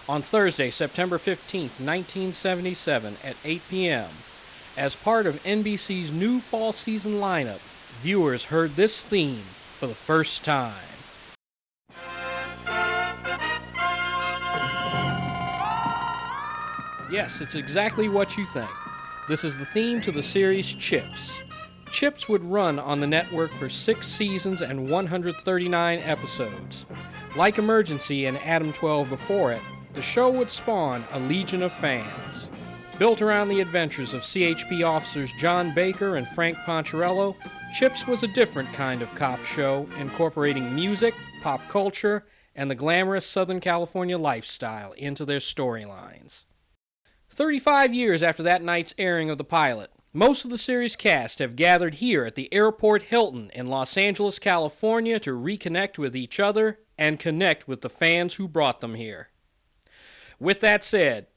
On Thursday, September 15th, 1977 at 8 p.m., as part of NBC's new fall season lineup, viewers heard this theme for the first time. Yes, it's exactly what you think. This is the theme to the series CHiPs. CHiPs would run on the network for 6 seasons and 139 episodes. Like Emergency and Adam 12 before it, the show would spawn a legion of fans. Built around the adventures of CHP officers John Baker and Frank Poncherello, CHiPs was a different kind of cop show, incorporating music, pop culture, and the glamorous Southern California lifestyle into their storylines. 35 years after that night's airing of the pilot, most of the series cast have gathered here at the Airport Hilton in Los Angeles, California to reconnect with each other and connect with the fans who brought them here. With that said,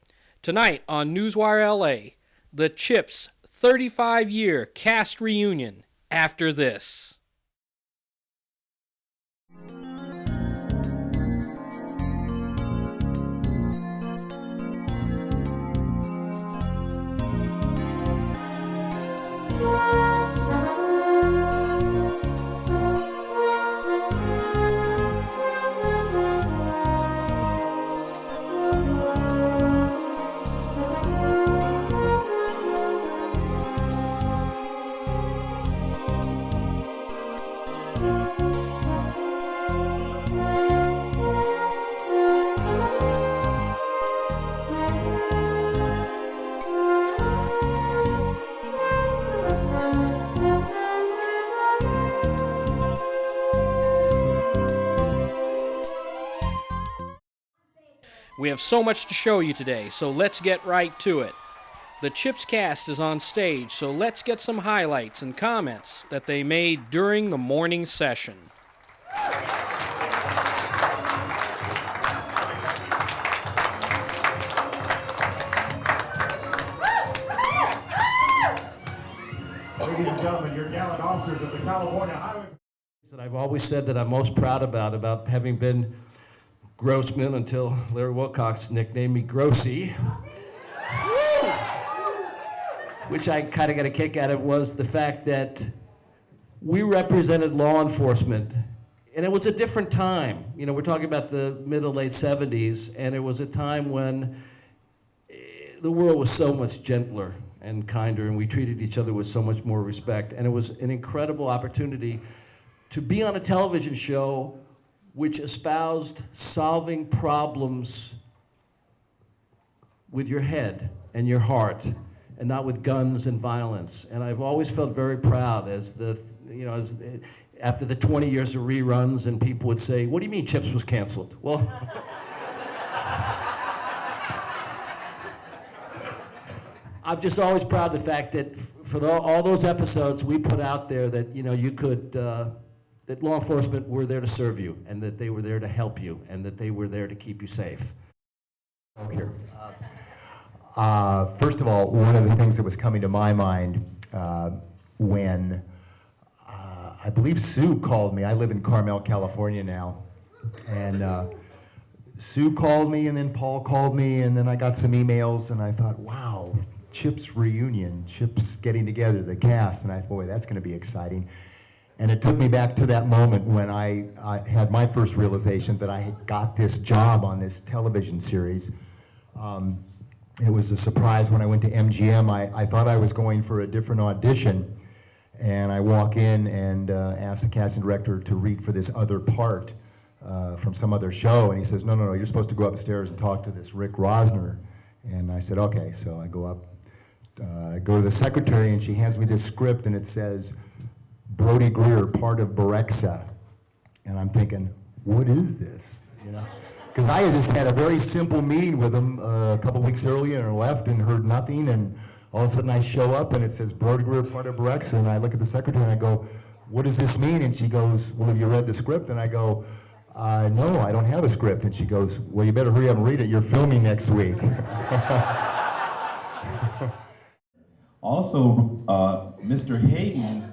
tonight on Newswire L.A., the CHiPs 35-year cast reunion after this. We have so much to show you today, so let's get right to it. The CHiPs cast is on stage, so let's get some highlights and comments that they made during the morning session. Ladies and gentlemen, your gallant officers of the California Highway. That I've always said that I'm most proud about having been Grossman until Larry Wilcox nicknamed me Grossy. Which I kind of got a kick out of was the fact that we represented law enforcement, and it was a different time. You know, we're talking about the mid to late 70s, and it was a time when the world was so much gentler and kinder, and we treated each other with so much more respect. And it was an incredible opportunity to be on a television show which espoused solving problems with your head and your heart, and not with guns and violence. And I've always felt very proud as after the 20 years of reruns, and people would say, "What do you mean CHiPs was canceled?" Well, I'm just always proud of the fact that for all those episodes we put out there that you could. That law enforcement were there to serve you, and that they were there to help you, and that they were there to keep you safe. Here. First of all, one of the things that was coming to my mind when I believe Sue called me. I live in Carmel, California now, and Sue called me, and then Paul called me, and then I got some emails, and I thought, wow, CHiPs reunion, CHiPs getting together, the cast, and I thought, boy, that's going to be exciting. And it took me back to that moment when I had my first realization that I had got this job on this television series. It was a surprise when I went to MGM. I thought I was going for a different audition, and I walk in and ask the casting director to read for this other part from some other show, and he says, no, you're supposed to go upstairs and talk to this Rick Rosner. And I said, okay, so I go up, go to the secretary, and she hands me this script, and it says, Brody Greer, part of Berexa. And I'm thinking, what is this? Because I had just had a very simple meeting with him a couple weeks earlier and left and heard nothing, and all of a sudden I show up and it says Brody Greer, part of Berexa, and I look at the secretary and I go, what does this mean? And she goes, well, have you read the script? And I go, no, I don't have a script. And she goes, well, you better hurry up and read it. You're filming next week. Also, Mr. Hayden,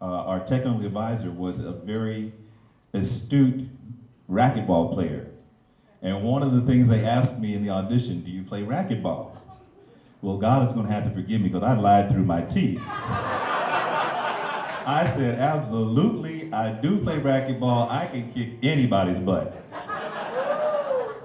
our technical advisor, was a very astute racquetball player. And one of the things they asked me in the audition, do you play racquetball? Well, God is going to have to forgive me because I lied through my teeth. I said, absolutely, I do play racquetball. I can kick anybody's butt.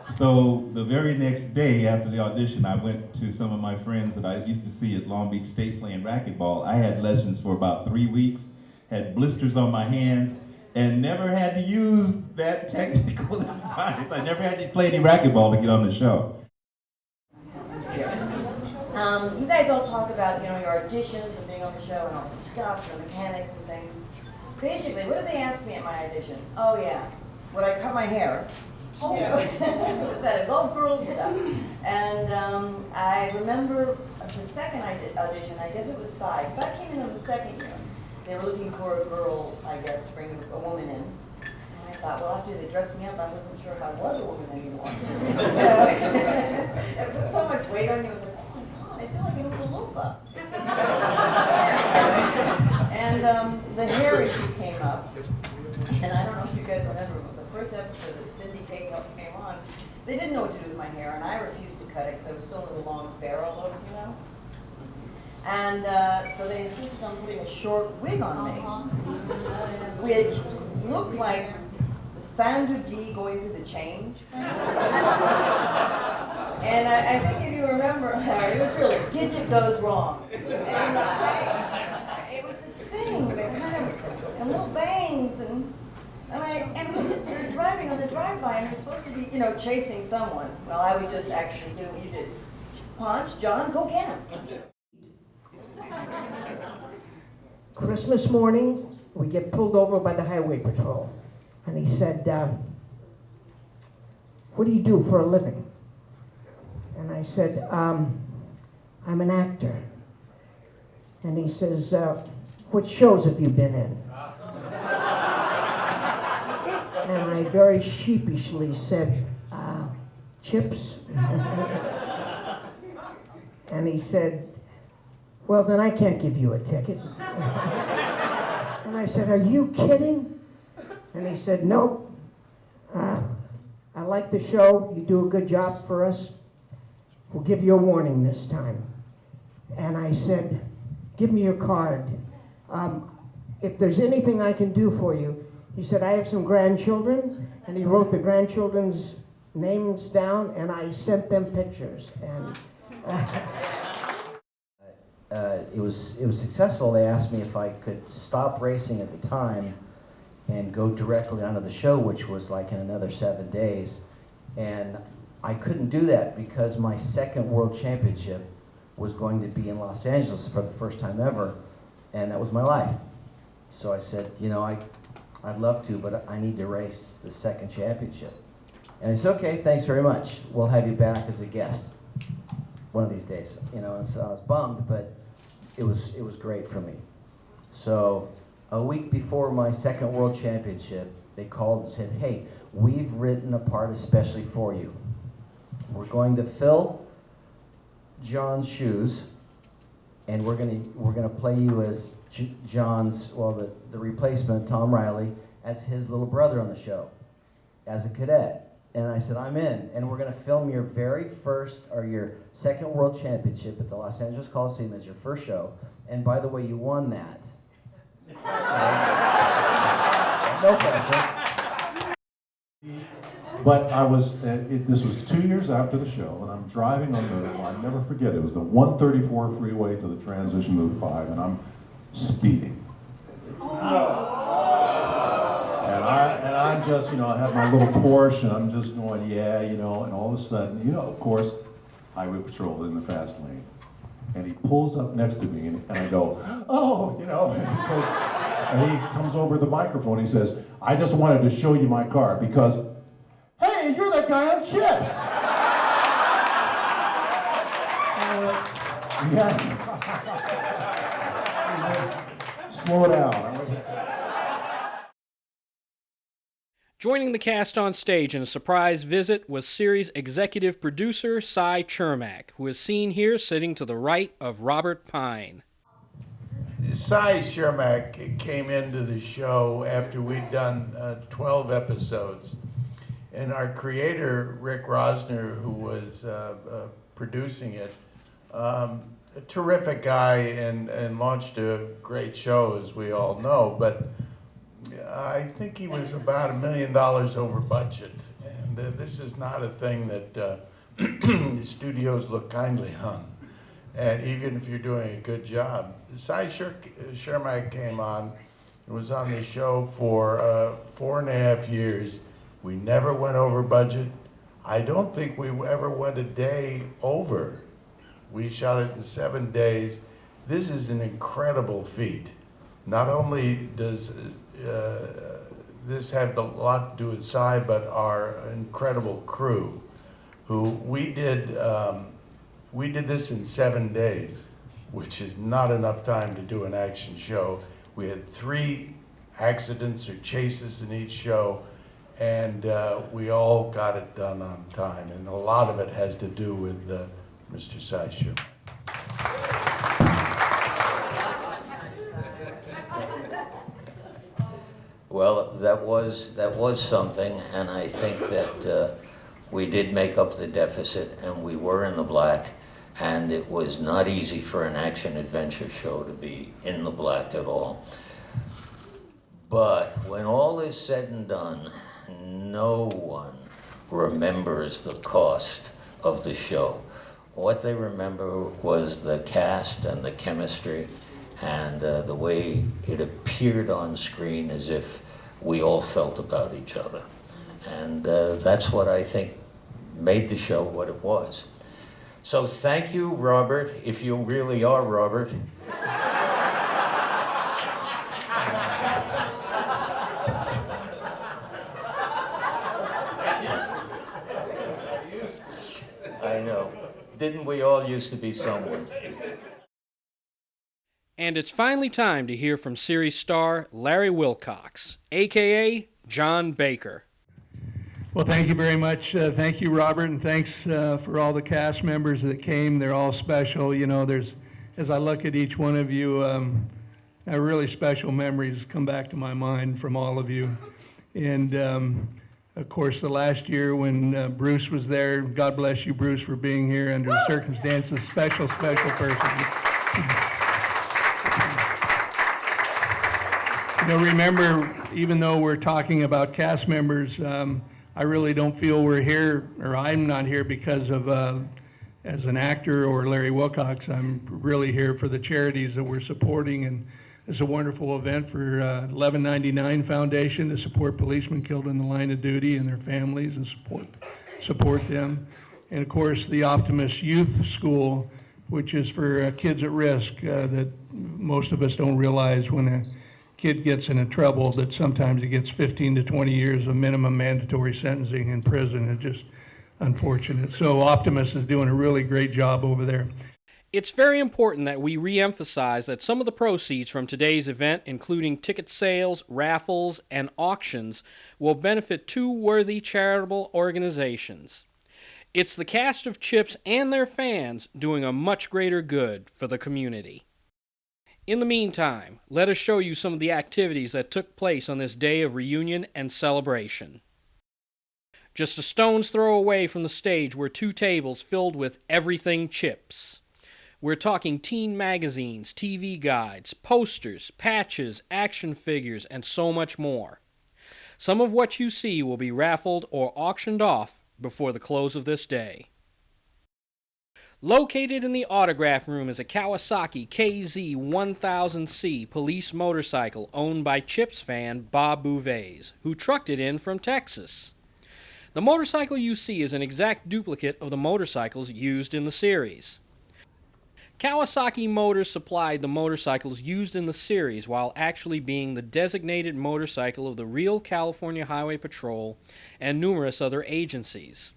So the very next day after the audition, I went to some of my friends that I used to see at Long Beach State playing racquetball. I had lessons for about 3 weeks, had blisters on my hands, and never had to use that technical device. I never had to play any racquetball to get on the show. You guys all talk about, your auditions and being on the show and all the stuff and the mechanics and things. Basically, what did they ask me at my audition? Oh yeah, would I cut my hair? It was all girls stuff. And I remember the second audition, I guess it was Psy, because I came in the second year. They were looking for a girl, I guess, to bring a woman in. And I thought, well, after they dressed me up, I wasn't sure if I was a woman anymore. It put so much weight on you. I was like, oh my God, I feel like an Oompa Loompa. And the hair issue came up. And I don't know if you guys remember, but the first episode that Cindy came on, they didn't know what to do with my hair, and I refused to cut it because I was still in the long barrel look, And so they insisted on putting a short wig on me, which looked like Sandra Dee going through the change. And I think if you remember, Larry, it was really, Gidget goes wrong. And it was this thing that kind of, and little bangs, and when you're driving on the drive-by and you're supposed to be, chasing someone. Well, I was just actually doing what you did. Punch, John, go get him. Christmas morning, we get pulled over by the highway patrol. And he said, what do you do for a living? And I said, I'm an actor. And he says, what shows have you been in? And I very sheepishly said, CHiPs. And he said, well, then I can't give you a ticket. And I said, are you kidding? And he said, nope. I like the show. You do a good job for us. We'll give you a warning this time. And I said, give me your card. If there's anything I can do for you. He said, I have some grandchildren. And he wrote the grandchildren's names down, and I sent them pictures. And it was successful. They asked me if I could stop racing at the time and go directly onto the show, which was like in another 7 days. And I couldn't do that because my second world championship was going to be in Los Angeles for the first time ever, and that was my life. So I said, I'd love to, but I need to race the second championship. And he said, okay, thanks very much. We'll have you back as a guest one of these days. And so I was bummed, but it was great for me. So a week before my second world championship, they called and said, hey, we've written a part especially for you. We're going to fill John's shoes, and we're gonna play you as John's, the replacement, Tom Riley, as his little brother on the show, as a cadet. And I said, I'm in, and we're gonna film your your second world championship at the Los Angeles Coliseum as your first show. And by the way, you won that. No pressure. But this was 2 years after the show, and I'm driving on I'll never forget, it was the 134 freeway to the transition to the 5, and I'm speeding. And I'm just, I have my little Porsche, and I'm just going, yeah, and all of a sudden, of course, highway patrol in the fast lane. And he pulls up next to me, and I go, oh, and he comes over the microphone, and he says, I just wanted to show you my car, because hey, you're that guy on CHiPs! Yes. Slow down. Joining the cast on stage in a surprise visit was series executive producer Cy Chermak, who is seen here sitting to the right of Robert Pine. Cy Chermak came into the show after we'd done 12 episodes. And our creator, Rick Rosner, who was producing it, a terrific guy and launched a great show, as we all know, but I think he was about $1 million over budget. And this is not a thing that the studios look kindly on. And even if you're doing a good job. Cy Shermack came on and was on the show for 4.5 years. We never went over budget. I don't think we ever went a day over. We shot it in 7 days. This is an incredible feat. Not only does this have a lot to do with Cy, but our incredible crew, who we did this in 7 days, which is not enough time to do an action show. We had 3 accidents or chases in each show, and we all got it done on time. And a lot of it has to do with Mr. Cy Shermack. Well, that was something, and I think that we did make up the deficit, and we were in the black, and it was not easy for an action-adventure show to be in the black at all. But when all is said and done, no one remembers the cost of the show. What they remember was the cast and the chemistry, and the way it appeared on screen as if we all felt about each other. And that's what I think made the show what it was. So thank you, Robert, if you really are Robert. I know. Didn't we all used to be someone? And it's finally time to hear from series star Larry Wilcox, a.k.a. John Baker. Well, thank you very much. Thank you, Robert, and thanks for all the cast members that came. They're all special. You know, as I look at each one of you, really special memories come back to my mind from all of you. And of course, the last year when Bruce was there, God bless you, Bruce, for being here under the circumstances. Special person. You know, remember, even though we're talking about cast members, I really don't feel we're here, or I'm not here because of, as an actor or Larry Wilcox. I'm really here for the charities that we're supporting, and it's a wonderful event for 1199 Foundation to support policemen killed in the line of duty and their families and support them. And of course, the Optimist Youth School, which is for kids at risk that most of us don't realize when a kid gets into trouble that sometimes he gets 15 to 20 years of minimum mandatory sentencing in prison. It's just unfortunate. So Optimus is doing a really great job over there. It's very important that we re-emphasize that some of the proceeds from today's event, including ticket sales, raffles, and auctions, will benefit 2 worthy charitable organizations. It's the cast of CHiPs and their fans doing a much greater good for the community. In the meantime, let us show you some of the activities that took place on this day of reunion and celebration. Just a stone's throw away from the stage were 2 tables filled with everything CHiPs. We're talking teen magazines, TV guides, posters, patches, action figures, and so much more. Some of what you see will be raffled or auctioned off before the close of this day. Located in the autograph room is a Kawasaki KZ-1000C police motorcycle owned by CHiPs fan Bob Bouvet's, who trucked it in from Texas. The motorcycle you see is an exact duplicate of the motorcycles used in the series. Kawasaki Motors supplied the motorcycles used in the series while actually being the designated motorcycle of the real California Highway Patrol and numerous other agencies.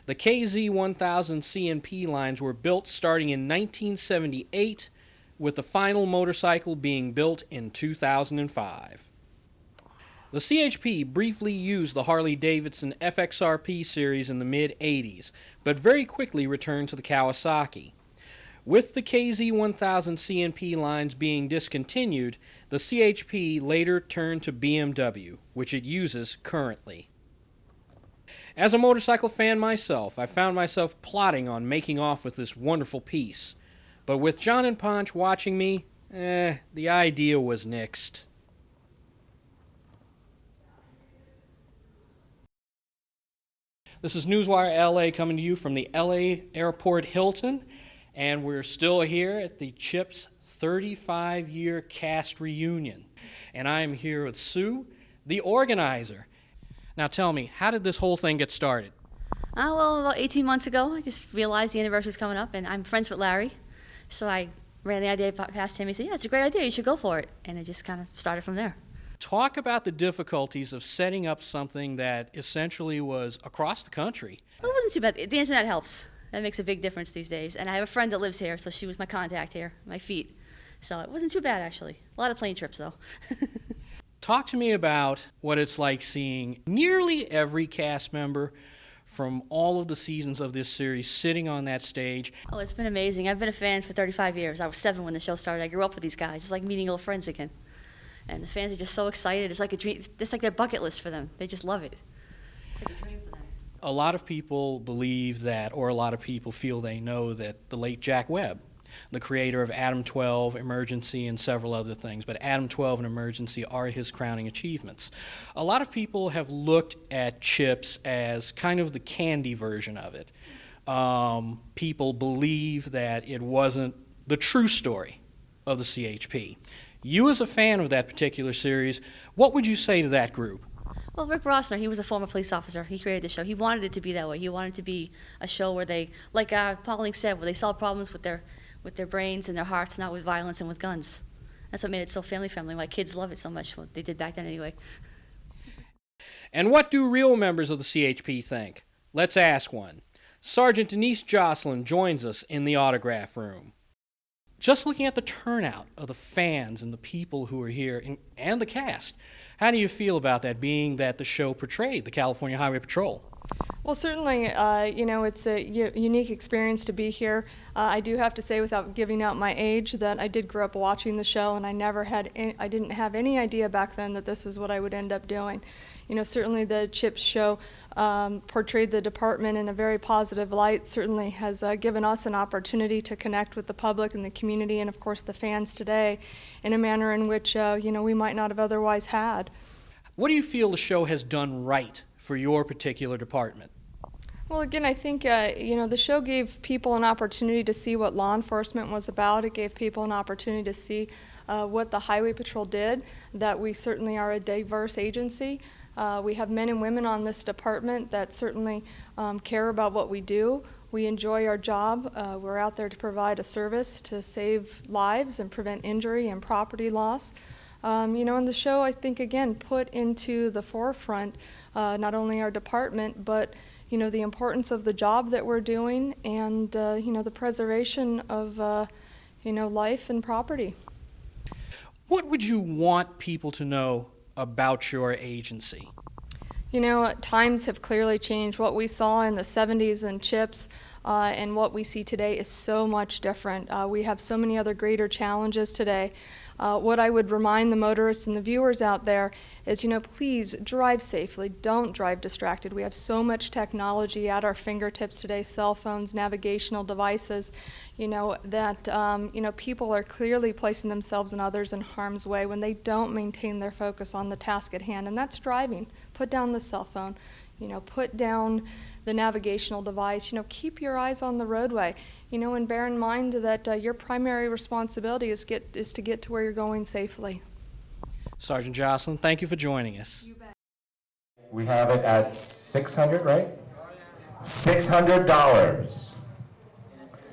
The KZ-1000 C&P lines were built starting in 1978, with the final motorcycle being built in 2005. The CHP briefly used the Harley-Davidson FXRP series in the mid-80s, but very quickly returned to the Kawasaki. With the KZ-1000 C&P lines being discontinued, the CHP later turned to BMW, which it uses currently. As a motorcycle fan myself, I found myself plotting on making off with this wonderful piece. But with John and Ponch watching me, the idea was nixed. This is Newswire L.A. coming to you from the L.A. Airport Hilton, and we're still here at the CHiPs 35-year cast reunion. And I'm here with Sue, the organizer. Now tell me, how did this whole thing get started? Well, about 18 months ago, I just realized the anniversary was coming up, and I'm friends with Larry. So I ran the idea past him. He said, yeah, it's a great idea. You should go for it. And it just kind of started from there. Talk about the difficulties of setting up something that essentially was across the country. Well, it wasn't too bad. The internet helps. That makes a big difference these days. And I have a friend that lives here, so she was my contact here, my feet. So it wasn't too bad, actually. A lot of plane trips, though. Talk to me about what it's like seeing nearly every cast member from all of the seasons of this series sitting on that stage. Oh, it's been amazing. I've been a fan for 35 years. I was 7 when the show started. I grew up with these guys. It's like meeting old friends again. And the fans are just so excited. It's like a dream. It's like their bucket list for them. They just love it. It's like a dream for them. A lot of people believe that, or a lot of people feel they know that the late Jack Webb, the creator of Adam 12, Emergency, and several other things, but Adam 12 and Emergency are his crowning achievements. A lot of people have looked at CHiPs as kind of the candy version of it. People believe that it wasn't the true story of the CHP. You, as a fan of that particular series, what would you say to that group? Well, Rick Rossner, he was a former police officer. He created the show. He wanted it to be that way. He wanted it to be a show where they, like Pauline said, where they solve problems with their brains and their hearts, not with violence and with guns. That's what made it so family-friendly, why kids love it so much, what they did back then anyway. And what do real members of the CHP think? Let's ask one. Sergeant Denise Jocelyn joins us in the autograph room. Just looking at the turnout of the fans and the people who are here and the cast, how do you feel about that, being that the show portrayed the California Highway Patrol? Well, certainly, it's a unique experience to be here. I do have to say, without giving out my age, that I did grow up watching the show, and I didn't have any idea back then that this is what I would end up doing. Certainly the CHiPs show portrayed the department in a very positive light, certainly has given us an opportunity to connect with the public and the community and, of course, the fans today in a manner in which, we might not have otherwise had. What do you feel the show has done right for your particular department? Well, again, I think, the show gave people an opportunity to see what law enforcement was about. It gave people an opportunity to see what the Highway Patrol did, that we certainly are a diverse agency. We have men and women on this department that certainly care about what we do. We enjoy our job. We're out there to provide a service to save lives and prevent injury and property loss. And the show, I think, again, put into the forefront not only our department, but the importance of the job that we're doing and, the preservation of, life and property. What would you want people to know about your agency? Times have clearly changed. What we saw in the 70s in CHiPs and what we see today is so much different. We have so many other greater challenges today. What I would remind the motorists and the viewers out there is, please drive safely. Don't drive distracted. We have so much technology at our fingertips today, cell phones, navigational devices, that, people are clearly placing themselves and others in harm's way when they don't maintain their focus on the task at hand, and that's driving. Put down the cell phone, put down the navigational device, keep your eyes on the roadway, and bear in mind that your primary responsibility is to get to where you're going safely. Sergeant Jocelyn, thank you for joining us. You bet. We have it at $600, right? $600.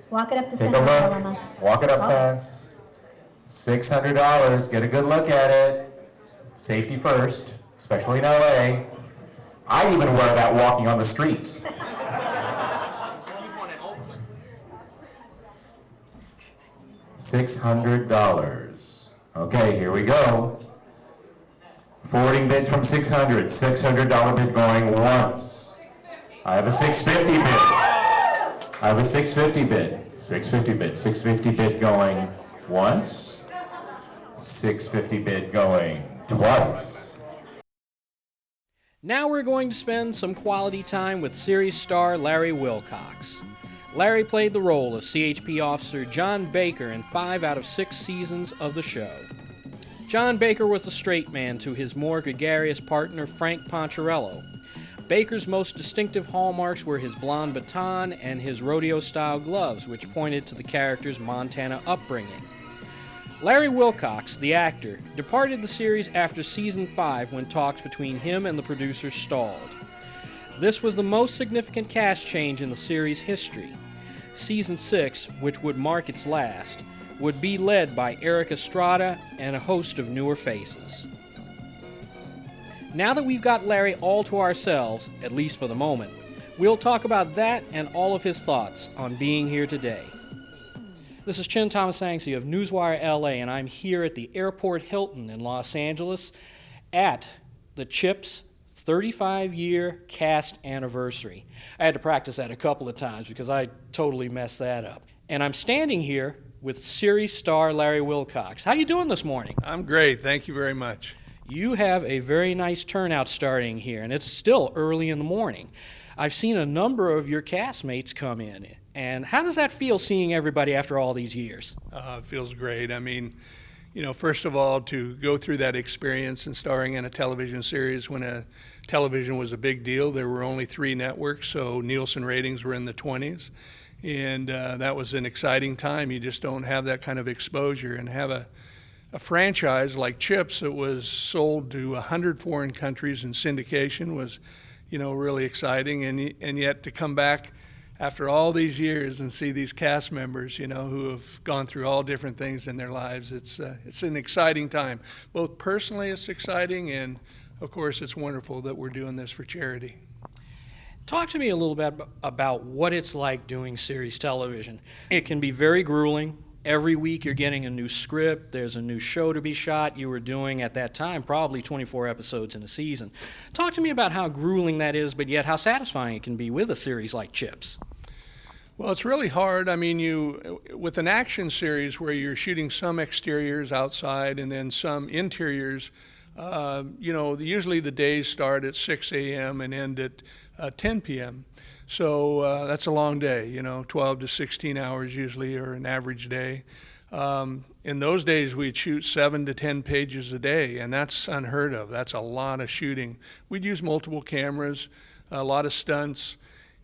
Walk it up the Take center, a Alma. look. Walk it up fast. $600. Get a good look at it. Safety first, especially in LA. I'd even worry about walking on the streets. $600. Okay, here we go. Forwarding bids from 600. $600 bid going once. I have a 650 bid. I have a 650 bid. 650 bid. 650 bid going once. 650 bid going twice. Now we're going to spend some quality time with series star Larry Wilcox. Larry played the role of CHP officer John Baker in 5 out of 6 seasons of the show. John Baker was the straight man to his more gregarious partner Frank Poncherello. Baker's most distinctive hallmarks were his blonde baton and his rodeo-style gloves, which pointed to the character's Montana upbringing. Larry Wilcox, the actor, departed the series after season 5 when talks between him and the producers stalled. This was the most significant cast change in the series' history. Season 6, which would mark its last, would be led by Eric Estrada and a host of newer faces. Now that we've got Larry all to ourselves, at least for the moment, we'll talk about that and all of his thoughts on being here today. This is Chin Thomasangsi of Newswire L.A., and I'm here at the Airport Hilton in Los Angeles at the CHiPs 35-year cast anniversary. I had to practice that a couple of times because I totally messed that up. And I'm standing here with series star Larry Wilcox. How you doing this morning? I'm great. Thank you very much. You have a very nice turnout starting here, and it's still early in the morning. I've seen a number of your castmates come in. And how does that feel, seeing everybody after all these years? It feels great. I mean, you know, first of all, to go through that experience and starring in a television series when television was a big deal. There were only 3 networks, so Nielsen ratings were in the 20s. And that was an exciting time. You just don't have that kind of exposure. And have a franchise like CHiPs that was sold to 100 foreign countries in syndication was, you know, really exciting. And yet to come back after all these years and see these cast members, you know, who have gone through all different things in their lives, it's an exciting time. Both personally, it's exciting, and of course, it's wonderful that we're doing this for charity. Talk to me a little bit about what it's like doing series television. It can be very grueling. Every week you're getting a new script, there's a new show to be shot. You were doing, at that time, probably 24 episodes in a season. Talk to me about how grueling that is, but yet how satisfying it can be with a series like CHiPs. Well, it's really hard. I mean, with an action series where you're shooting some exteriors outside and then some interiors, you know, usually the days start at 6 a.m. and end at 10 p.m. So that's a long day, you know, 12 to 16 hours usually, or an average day. In those days, we'd shoot 7 to 10 pages a day, and that's unheard of. That's a lot of shooting. We'd use multiple cameras, a lot of stunts.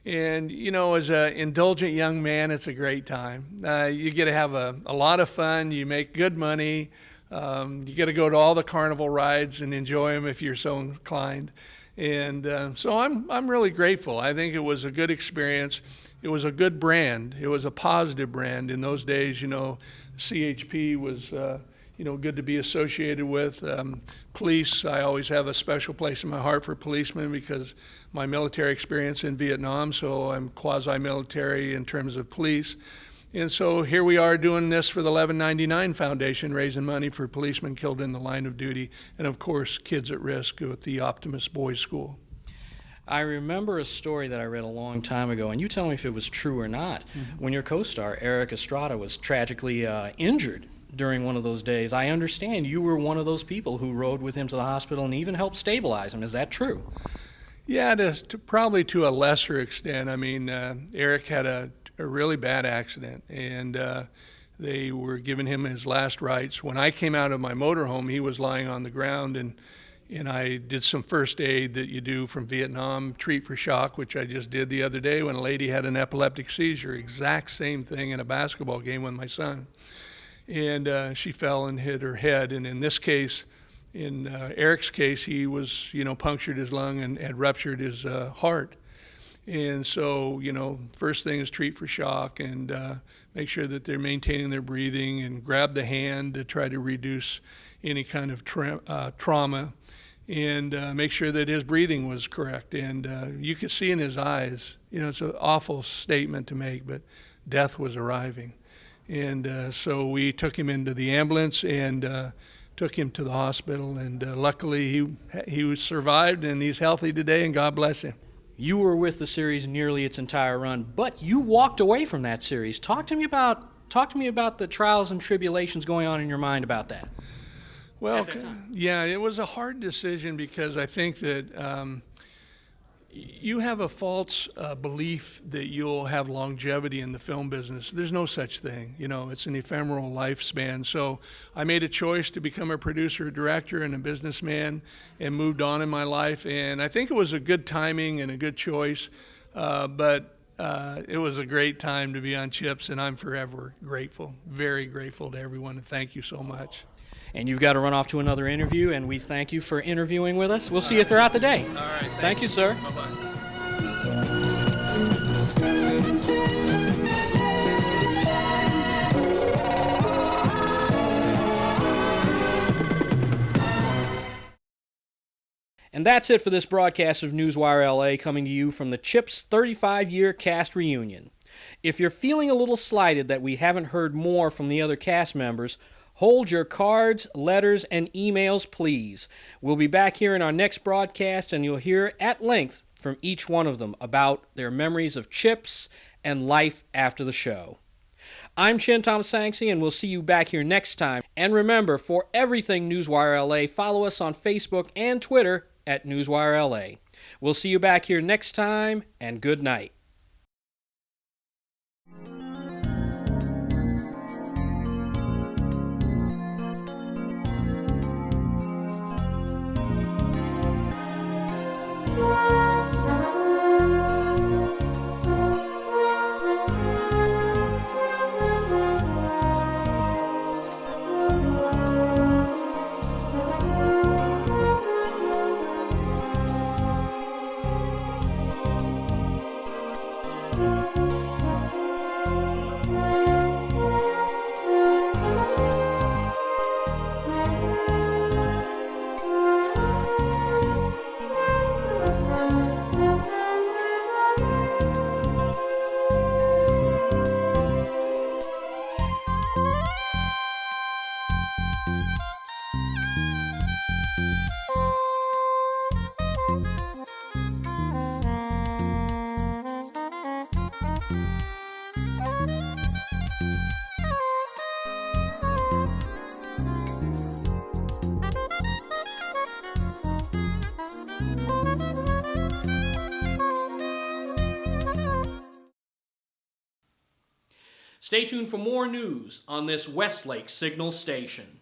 And, you know, as an indulgent young man, it's a great time. You get to have a lot of fun. You make good money. You get to go to all the carnival rides and enjoy them if you're so inclined. And so I'm really grateful. I think it was a good experience. It was a good brand. It was a positive brand. In those days, you know, CHP was, you know, good to be associated with. Police, I always have a special place in my heart for policemen because my military experience in Vietnam, so I'm quasi-military in terms of police. And so here we are doing this for the 1199 Foundation, raising money for policemen killed in the line of duty, and of course, kids at risk with the Optimus Boys School. I remember a story that I read a long time ago, and you tell me if it was true or not, when your co-star, Eric Estrada, was tragically injured during one of those days. I understand you were one of those people who rode with him to the hospital and even helped stabilize him. Is that true? Yeah, probably to a lesser extent. I mean, Eric had a really bad accident, and they were giving him his last rites. When I came out of my motorhome, he was lying on the ground, and I did some first aid that you do from Vietnam, treat for shock, which I just did the other day when a lady had an epileptic seizure, exact same thing in a basketball game with my son. And she fell and hit her head, and in this case, in Eric's case, he was, you know, punctured his lung and had ruptured his heart. And so, you know, first thing is treat for shock and make sure that they're maintaining their breathing and grab the hand to try to reduce any kind of trauma and make sure that his breathing was correct. And you could see in his eyes, you know, it's an awful statement to make, but death was arriving. And so we took him into the ambulance and took him to the hospital, and luckily he survived and he's healthy today, and God bless him. You were with the series nearly its entire run, but you walked away from that series. Talk to me about the trials and tribulations going on in your mind about that. Well, yeah, it was a hard decision because I think that you have a false belief that you'll have longevity in the film business. There's no such thing. You know, it's an ephemeral lifespan. So I made a choice to become a producer, director, and a businessman, and moved on in my life. And I think it was a good timing and a good choice, but it was a great time to be on CHiPs, and I'm forever grateful, very grateful to everyone, and thank you so much. And you've got to run off to another interview, and we thank you for interviewing with us. We'll see you throughout the day. All right. Thank you, sir. Bye-bye. And that's it for this broadcast of Newswire L.A. coming to you from the CHiPs 35-year cast reunion. If you're feeling a little slighted that we haven't heard more from the other cast members, hold your cards, letters, and emails, please. We'll be back here in our next broadcast, and you'll hear at length from each one of them about their memories of CHiPs and life after the show. I'm Chin Thomas Sanksy, and we'll see you back here next time. And remember, for everything Newswire L.A., follow us on Facebook and Twitter at Newswire L.A. We'll see you back here next time, and good night. Stay tuned for more news on this Westlake Signal station.